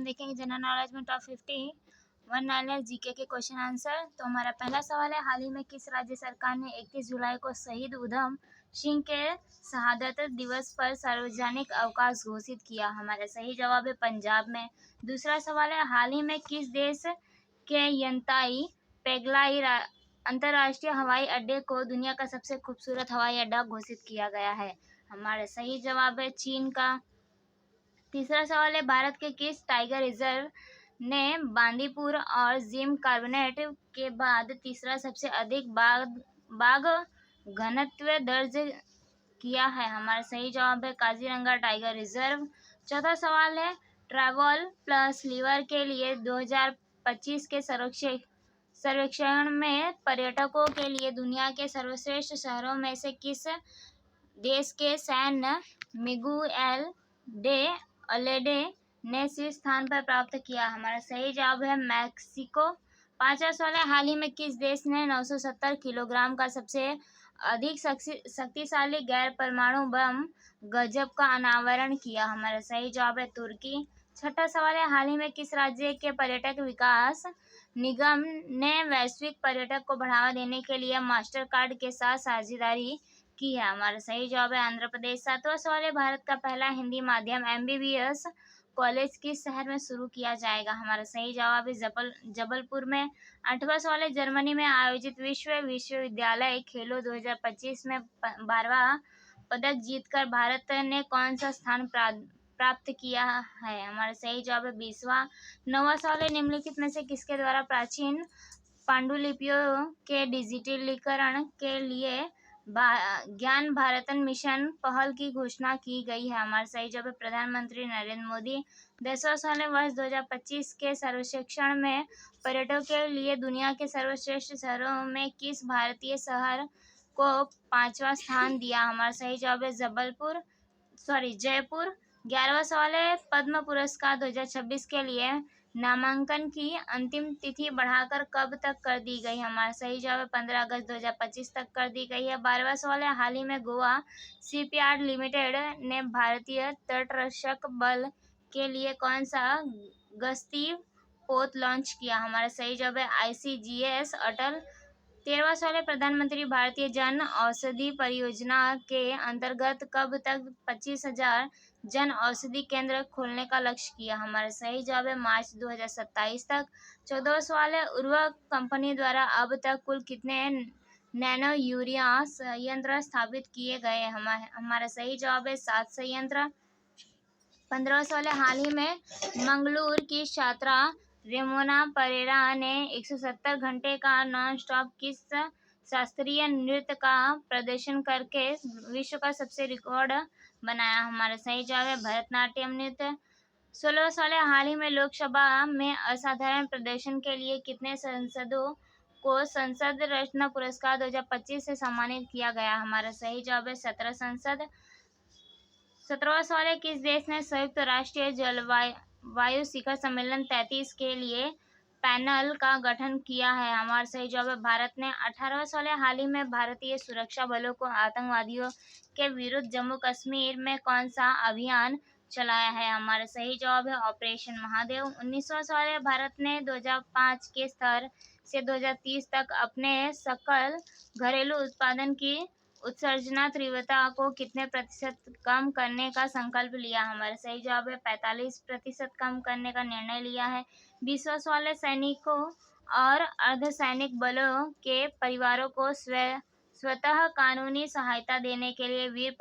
देखेंगे general knowledge में top 50 one liner GK के क्वेश्चन आंसर। तो हमारा पहला सवाल है, हाल ही में किस राज्य सरकार ने 31 जुलाई को शहीद उधम सिंह के शहादत दिवस पर सार्वजनिक अवकाश घोषित किया? हमारा सही जवाब है पंजाब में। दूसरा सवाल है, हाल ही में किस देश के यंताई पेगलाई अंतर्राष्ट्रीय हवाई अड्डे को दुनिया का सबसे खूबसूरत हवाई अड्डा घोषित किया गया है? हमारा सही जवाब है चीन का। तीसरा सवाल है, भारत के किस टाइगर रिजर्व ने बांदीपुर और जिम कार्बोनेट के बाद तीसरा सबसे अधिक बाघ घनत्व दर्ज किया है? हमारा सही जवाब है काजीरंगा टाइगर रिजर्व। चौथा सवाल है, ट्रैवल प्लस लीवर के लिए 2025 के सर्वेक्षण में पर्यटकों के लिए दुनिया के सर्वश्रेष्ठ शहरों में से किस देश के सैन मिगुएल डे अलेडे ने शीर्ष स्थान पर प्राप्त किया? हमारा सही जवाब है मैक्सिको। पांचवा सवाल है, हाल ही में किस देश ने 970 किलोग्राम का सबसे अधिक शक्तिशाली गैर परमाणु बम गजब का अनावरण किया? हमारा सही जवाब है तुर्की। छठा सवाल है, हाल ही में किस राज्य के पर्यटक विकास निगम ने वैश्विक पर्यटक को बढ़ावा देने के लिए मास्टर कार्ड के साथ साझेदारी की है? हमारा सही जवाब है आंध्र प्रदेश। सातवां सवाल है, भारत का पहला हिंदी माध्यम MBBS कॉलेज किस शहर में शुरू किया जाएगा? हमारा सही जवाब है जबलपुर में। आठवां सवाल है, जर्मनी में आयोजित विश्वविद्यालय खेलों 2025 में 12वां पदक जीतकर भारत ने कौन सा स्थान प्राप्त किया है? हमारा सही जवाब है 20वां। नौवां सवाल है, निम्नलिखित में से किसके द्वारा प्राचीन पांडुलिपियों के डिजिटलीकरण के लिए ज्ञान भारतन मिशन पहल की घोषणा की गई है? हमारा सही जवाब है प्रधानमंत्री नरेंद्र मोदी। 10वां सवाल है, वर्ष 2025 के सर्वेक्षण में पर्यटकों के लिए दुनिया के सर्वश्रेष्ठ शहरों में किस भारतीय शहर को 5वां स्थान दिया? हमारा सही जवाब है जयपुर। 11वां सवाल है, पद्म पुरस्कार 2026 के लिए नामांकन की अंतिम तिथि बढ़ाकर कब तक कर दी गई? हमारा सही जवाब है 15 अगस्त 2025 तक कर दी गई है। 12वां सवाल है, हाल ही में गोवा शिपयार्ड लिमिटेड ने भारतीय तटरक्षक बल के लिए कौन सा गश्ती पोत लॉन्च किया? हमारा सही जवाब है ICGS अटल। 13वां सवाल है, प्रधानमंत्री भारतीय जन औषधि परियोजना के अंतर्गत कब तक 25,000 जन औषधि केंद्र खोलने का लक्ष्य किया? हमारा सही जवाब है मार्च 2027 तक। 14वां सवाल है, उर्वरक कंपनी द्वारा अब तक कुल कितने नैनो यूरिया संयंत्र स्थापित किए गए? हमारा सही जवाब है 7 संयंत्र। 15वां सवाल है, हाल ही में मंगलूर की छात्रा रेमोना परेरा ने 170 घंटे का नॉन स्टॉप किस शास्त्रीय नृत्य का प्रदर्शन करके विश्व का सबसे रिकॉर्ड बनाया? हमारा सही जवाब है भरतनाट्यम नृत्य। 16वां सवाल है, हाल ही में लोकसभा में असाधारण प्रदर्शन के लिए कितने सांसदों को संसद रत्न पुरस्कार 2025 से सम्मानित किया गया? हमारा सही जवाब है 17 सांसद। 17वां सवाल है, किस देश ने संयुक्त राष्ट्र जलवायु शिखर सम्मेलन 33 के लिए पैनल का गठन किया है? हमारा सही जवाब है भारत ने। 18वां सवाल है, हाल ही में भारतीय सुरक्षा बलों को आतंकवादियों के विरुद्ध जम्मू कश्मीर में कौन सा अभियान चलाया है? हमारा सही जवाब है ऑपरेशन महादेव। 19वां सवाल है, भारत ने 2005 के स्तर से 2030 तक अपने सकल घरेलू उत्पादन की उत्सर्जना तीव्रता को कितने प्रतिशत कम करने का संकल्प लिया? हमारा सही जवाब है 45% कम करने का निर्णय लिया है। 20वां सवाल है, सैनिकों और अर्धसैनिक बलों के परिवारों को स्वतः कानूनी सहायता देने के लिए वीर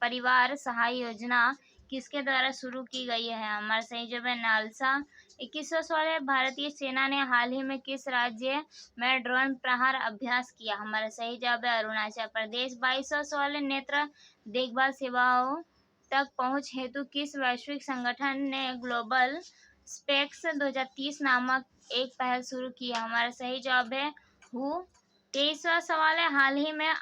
परिवार सहाय योजना किसके द्वारा शुरू की गई है? हमारा सही जवाब है नालसा। 21वां सवाल है, भारतीय सेना ने हाल ही में किस राज्य में ड्रोन प्रहार अभ्यास किया? हमारा सही जवाब है अरुणाचल प्रदेश। 22वां सवाल है, नेत्र देखभाल सेवाओं तक पहुंच हेतु किस वैश्विक संगठन ने ग्लोबल स्पेक्स 2030 नामक एक पहल शुरू की? हमारा सही जवाब है हु। 23वां सवाल है, हाल ही में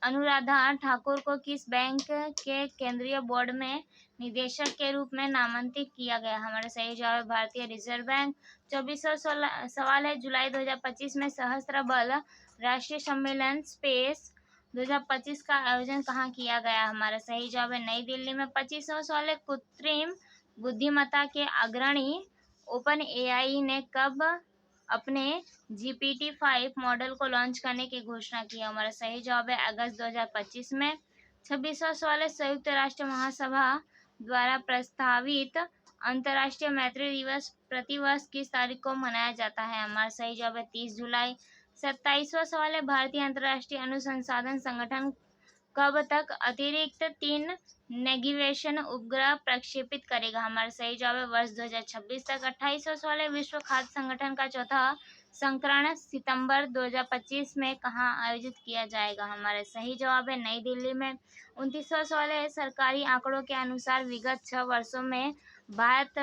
अनुराधा ठाकुर को किस बैंक के केंद्रीय बोर्ड में निदेशक के रूप में नामांकित किया गया? हमारा सही जवाब है भारतीय रिजर्व बैंक। 24वां सवाल है, जुलाई 2025 में सशस्त्र बल राष्ट्रीय सम्मेलन स्पेस 2025 का आयोजन कहाँ किया गया? हमारा सही जवाब है नई दिल्ली में। 25वां सवाल है, कृत्रिम बुद्धिमत्ता के अग्रणी ओपन एआई ने कब अपने GPT-5 मॉडल को लॉन्च करने की घोषणा की? हमारा सही जवाब है अगस्त 2025 में। 26वां सवाल है, संयुक्त राष्ट्र महासभा द्वारा प्रस्तावित अंतर्राष्ट्रीय मैत्री दिवस प्रतिवर्ष किस तारीख को मनाया जाता है? हमारा सही जवाब है 30 जुलाई। 27वां सवाल है, भारतीय अंतर्राष्ट्रीय अनुसंधान संगठन कब तक अतिरिक्त 3 नेविगेशन उपग्रह प्रक्षेपित करेगा? हमारा सही जवाब है वर्ष 2026 तक। 28वां सवाल है, विश्व खाद्य संगठन का चौथा संस्करण सितंबर 2025 में कहाँ आयोजित किया जाएगा? हमारा सही जवाब है नई दिल्ली में। 29वां सवाल है, सरकारी आंकड़ों के अनुसार विगत 6 वर्षों में भारत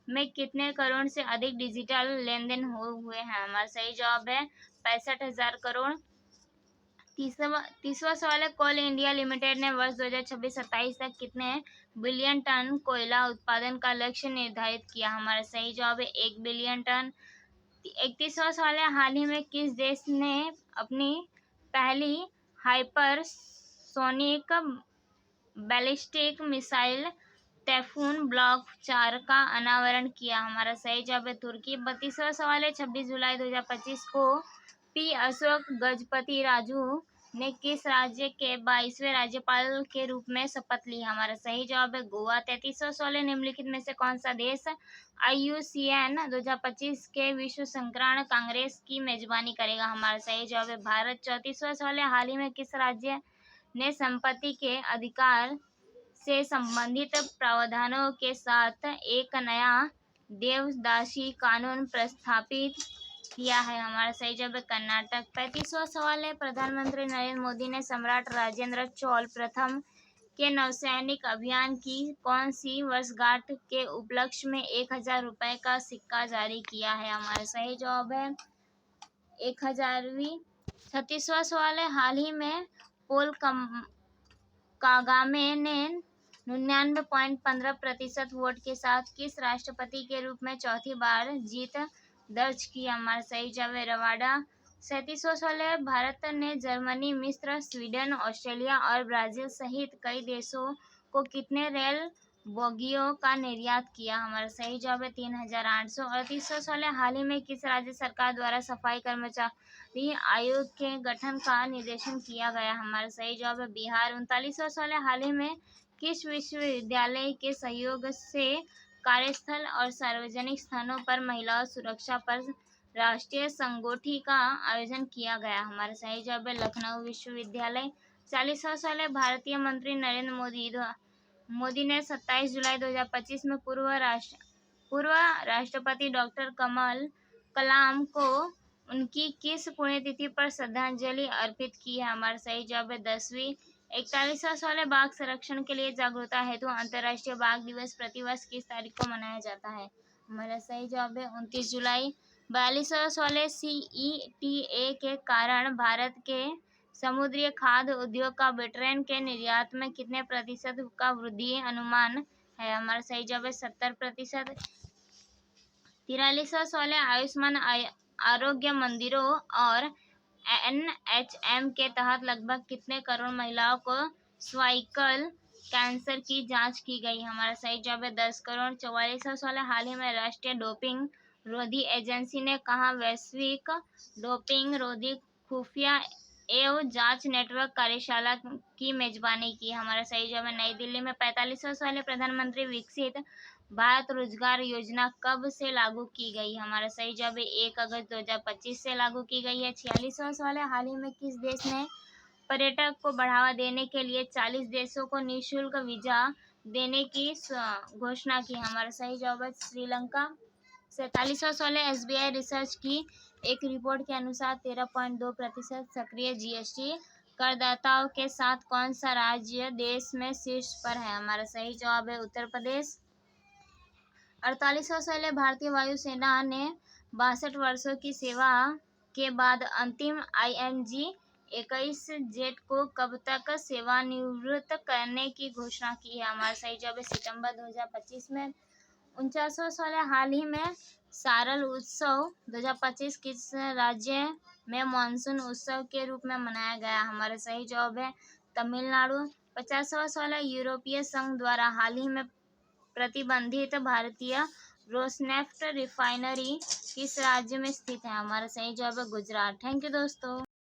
में कितने करोड़ से अधिक डिजिटल लेन देन हुए हैं? हमारा सही जवाब है 65,000 करोड़। 30वां सवाल है, कोल इंडिया लिमिटेड ने वर्ष 2026-27 तक कितने बिलियन टन कोयला उत्पादन का लक्ष्य निर्धारित किया? हमारा सही जवाब है 1 बिलियन टन। 31वां सवाल है, हाल ही में किस देश ने अपनी पहली hypersonic ballistic missile typhoon block 4 का अनावरण किया? हमारा सही जवाब है तुर्की। 32वां सवाल है, 26 जुलाई 2025 को पी अशोक गजपति राजू ने किस राज्य के 22वें राज्यपाल के रूप में शपथ ली? हमारा सही जवाब है गोवा। 33वां सवाल है, निम्नलिखित में से कौन सा देश IUCN 2025 के विश्व संक्रांत कांग्रेस की मेजबानी करेगा? हमारा सही जवाब है भारत। 34वां सवाल है, हाल ही में किस राज्य ने संपत्ति के अधिकार से संबंधित प्रावधानों के साथ एक नया देवदासी कानून प्रस्तावित किया है? हमारा सही जवाब है कर्नाटक। 35वां सवाल है, प्रधानमंत्री नरेंद्र मोदी ने सम्राट राजेंद्र चोल प्रथम के नौसैनिक अभियान की कौन सी वर्षगांठ के उपलक्ष्य में 1,000 रुपए का सिक्का जारी किया है? हमारा सही जवाब है 1000वीं। 36वां सवाल है, हाल ही में पोल कागामे ने 99.15% वोट के साथ किस राष्ट्रपति के रूप में चौथी बार जीत दर्ज की? हमारा सही जवाब है रवांडा। 37वां सवाल है, भारत ने जर्मनी, मिस्र, स्वीडन, ऑस्ट्रेलिया और ब्राजील सहित कई देशों को कितने रेल बोगियों का निर्यात किया? हमारा सही जवाब है 3,800। और 38वां सवाल है, हाल ही में किस राज्य सरकार द्वारा सफाई कर्मचारी आयोग के गठन का निर्देशन किया गया? हमारा सही जवाब है बिहार। 39वां सवाल है, हाल ही में किस विश्वविद्यालय के सहयोग से कार्यस्थल और सार्वजनिक स्थानों पर महिला सुरक्षा पर राष्ट्रीय संगोष्ठी का आयोजन किया गया? हमारा सही जवाब है लखनऊ विश्वविद्यालय। 40वां सवाल है, भारतीय मंत्री नरेंद्र मोदी ने 27 जुलाई 2025 में पूर्व राष्ट्रपति डॉक्टर कलाम को उनकी किस पुण्यतिथि पर श्रद्धांजलि अर्पित की है? हमारा सही जवाब है 10वीं। 41वां सवाल है, बाघ संरक्षण के लिए जागरूकता हेतु अंतर्राष्ट्रीय बाघ दिवस प्रतिवर्ष किस तारीख को मनाया जाता है? हमारा सही जवाब है 29 जुलाई। 42वां सवाल है, CETA के कारण भारत के समुद्री खाद्य उद्योग का ब्रिटेन के निर्यात में कितने प्रतिशत का वृद्धि अनुमान है? हमारा सही जवाब है 70%। 43वां सवाल है, आयुष्मान आरोग्य मंदिरों और NHM के तहत लगभग कितने करोड़ महिलाओं को सर्वाइकल कैंसर की जांच की गई? हमारा सही जवाब है 10 करोड़। 44वां सवाल है, हाल ही में राष्ट्रीय डोपिंग रोधी एजेंसी ने कहा वैश्विक डोपिंग रोधी खुफिया एवं जांच नेटवर्क कार्यशाला की मेजबानी की? हमारा सही जवाब है नई दिल्ली में। 45वां सवाल है, प्रधानमंत्री विकसित भारत रोजगार योजना कब से लागू की गई? हमारा सही जवाब है 1 अगस्त 2025 से लागू की गई है। 46वां सवाल है, हाल ही में किस देश ने पर्यटक को बढ़ावा देने के लिए 40 देशों को निःशुल्क वीजा देने की घोषणा की? हमारा सही जवाब है श्रीलंका। 47वां सवाल है, SBI रिसर्च की एक रिपोर्ट के अनुसार 13.2% सक्रिय GST करदाताओं के साथ कौन सा राज्य देश में शीर्ष पर है? हमारा सही जवाब है उत्तर प्रदेश। 48वां सवाल है, भारतीय वायुसेना ने 62 वर्षों की सेवा के बाद अंतिम ING 21 जेट को कब तक सेवानिवृत्त करने की घोषणा की है? हमारा सही जवाब है सितंबर 2025 में। 49वां सवाल है, हाल ही में सारल उत्सव 2025 किस राज्य में मानसून उत्सव के रूप में मनाया गया? हमारा सही जवाब है तमिलनाडु। 50वां सवाल है, यूरोपीय संघ द्वारा हाल ही में प्रतिबंधित भारतीय रोसनेफ्ट रिफाइनरी किस राज्य में स्थित है? हमारा सही जवाब है गुजरात। थैंक यू दोस्तों।